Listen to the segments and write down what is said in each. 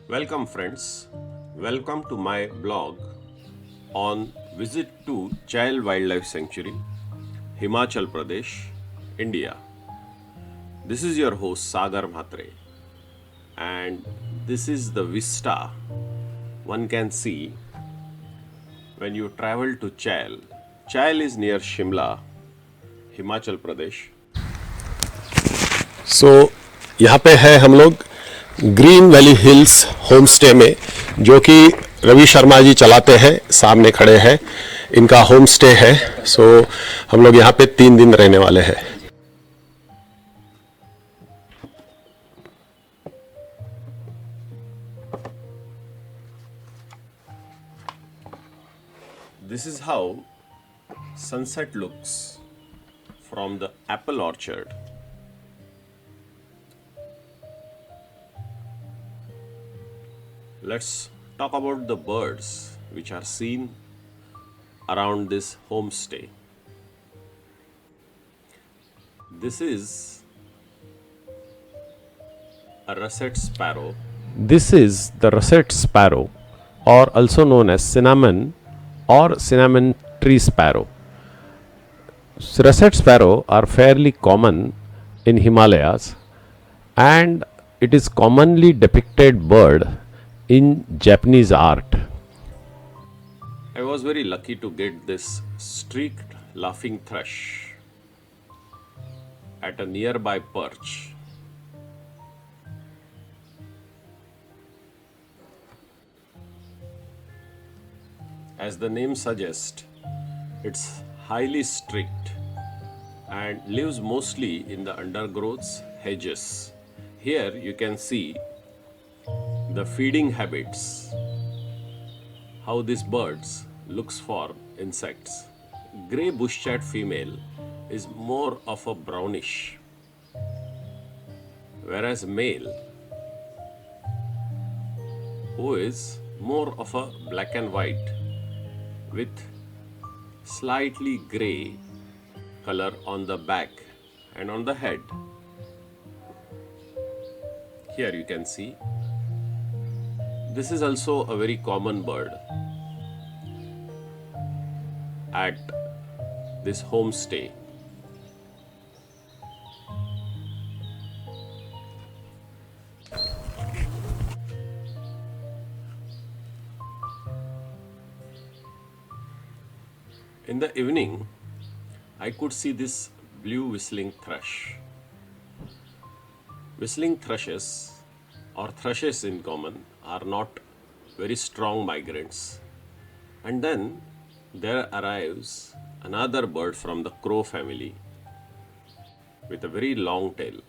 Welcome friends, welcome to my blog on visit to Chail Wildlife Sanctuary, Himachal Pradesh, India. This is your host Sagar Mhatre and this is the vista one can see when you travel to Chail. Chail is near Shimla, Himachal Pradesh. सो यहाँ पे है हम लोग green valley hills home stay में, जो कि रवि शर्मा जी चलाते हैं, सामने खड़े हैं। इनका होम स्टे है। सो हम लोग यहाँ पे 3 दिन रहने वाले हैं। This is how sunset looks from the apple orchard. Let's talk about the birds which are seen around this homestay. This is a russet sparrow. This is the russet sparrow, or also known as cinnamon or cinnamon tree sparrow. Russet sparrow are fairly common in Himalayas, and it is commonly depicted bird in Japanese art. I was very lucky to get this streaked laughing thrush at a nearby perch. As the name suggests, it's highly streaked and lives mostly in the undergrowths, hedges. Here you can see the feeding habits, how these birds looks for insects. Grey bushchat female is more of a brownish, whereas male, who is more of a black and white with slightly grey color on the back and on the head. Here you can see this is also a very common bird at this homestay. In the evening, I could see this blue whistling thrush. Whistling thrushes or thrushes in common are not very strong migrants. And then there arrives another bird from the crow family with a very long tail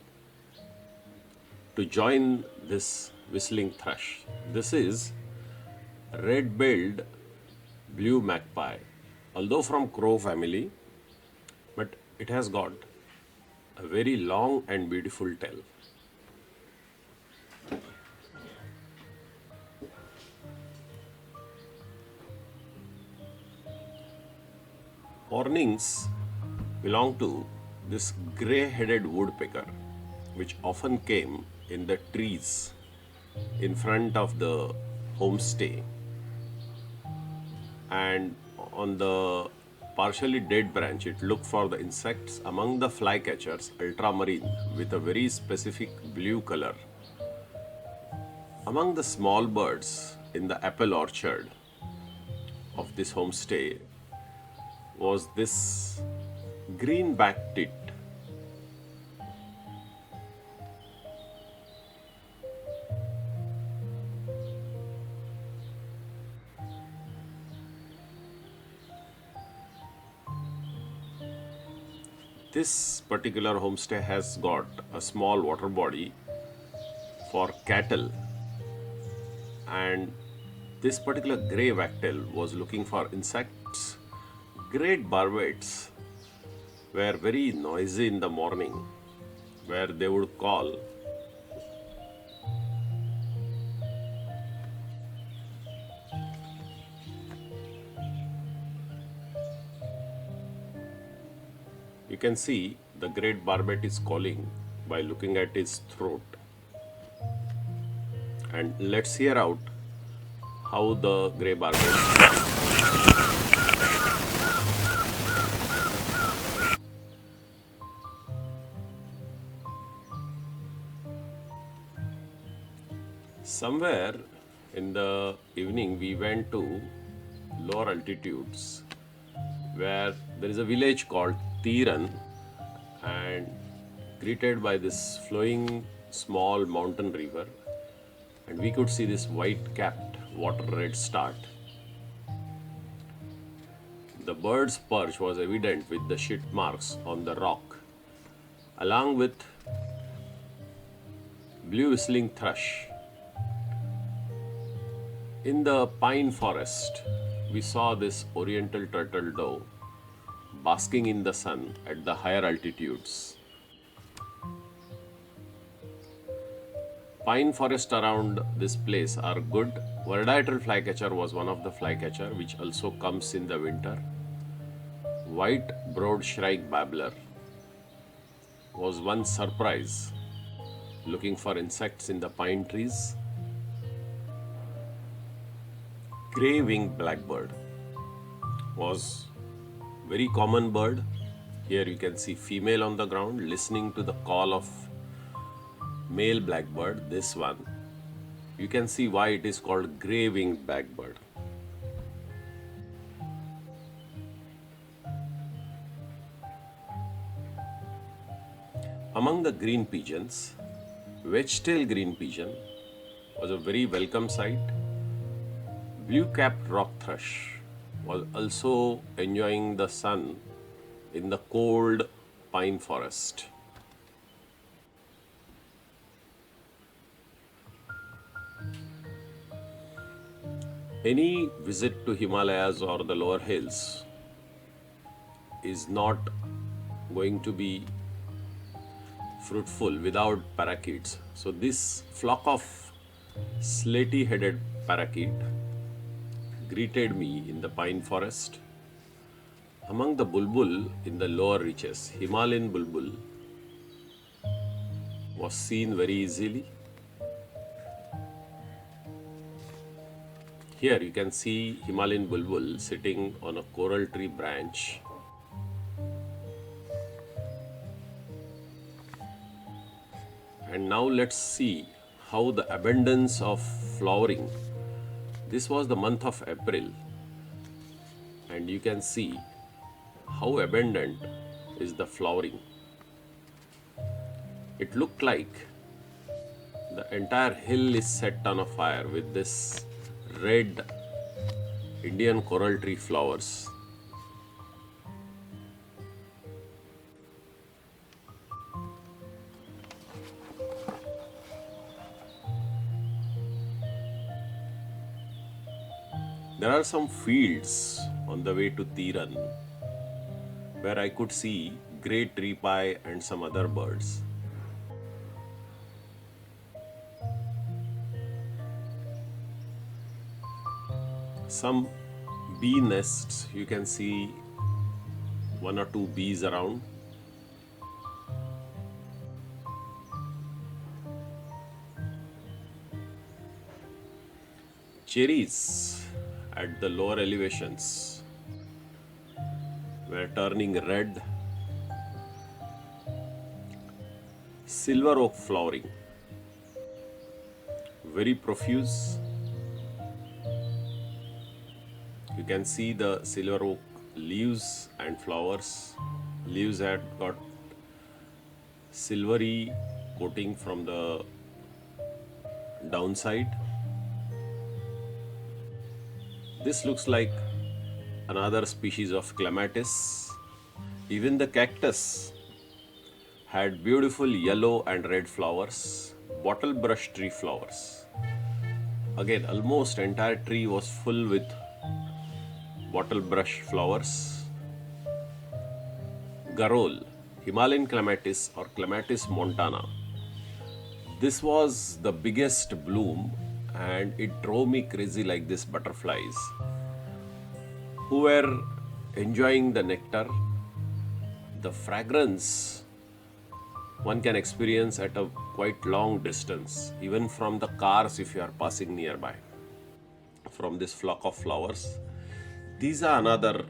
to join this whistling thrush. This is red-billed blue magpie, although from crow family, but it has got a very long and beautiful tail. Hornings belong to this grey-headed woodpecker, which often came in the trees in front of the homestay. And on the partially dead branch, it looked for the insects. Among the flycatchers, ultramarine with a very specific blue color. Among the small birds in the apple orchard of this homestay was this green-backed tit. This particular homestay has got a small water body for cattle, and this particular grey wagtail was looking for insects. Great barbets were very noisy in the morning, where they would call. You can see the great barbet is calling by looking at his throat. and let's hear out how the grey barbet. Somewhere in the evening we went to lower altitudes where there is a village called Tiran, and greeted by this flowing small mountain river, and we could see this white-capped water REDSTART. The bird's perch was evident with the shit marks on the rock, along with blue whistling thrush. In the pine forest, we saw this oriental turtle dove basking in the sun at the higher altitudes. Pine forest around this place are good. VERDITER flycatcher was one of the flycatcher which also comes in the winter. White broad SHRIKE BABBLER was one surprise looking for insects in the pine trees. Grey-winged blackbird was very common bird. Here you can see female on the ground listening to the call of male blackbird, this one. You can see why it is called grey-winged blackbird. Among the green pigeons, WAGTAIL green pigeon was a very welcome sight. Blue-capped rock thrush was also enjoying the sun in the cold pine forest. Any visit to Himalayas or the lower hills is not going to be fruitful without parakeets. So this flock of slaty-headed parakeet greeted me in the pine forest. Among the bulbul in the lower reaches, Himalayan bulbul was seen very easily. Here you can see Himalayan bulbul sitting on a coral tree branch. And now let's see how the abundance of flowering. This was the month of April, and you can see how abundant is the flowering. It looked like the entire hill is set on a fire with this red Indian coral tree flowers. There are some fields on the way to Tiran where I could see grey tree pie and some other birds. Some bee nests, you can see one or two bees around. Cherries at the lower elevations were turning red. Silver oak flowering, very profuse. You can see the silver oak leaves and flowers. Leaves had got silvery coating from the downside. This looks like another species of clematis. Even the cactus had beautiful yellow and red flowers, bottle brush tree flowers. Again, almost entire tree was full with bottle brush flowers. Garol, Himalayan clematis or Clematis montana. This was the biggest bloom, and it drove me crazy like this butterflies who were enjoying the nectar. The fragrance one can experience at a quite long distance, even from the cars if you are passing nearby, from this flock of flowers. These are another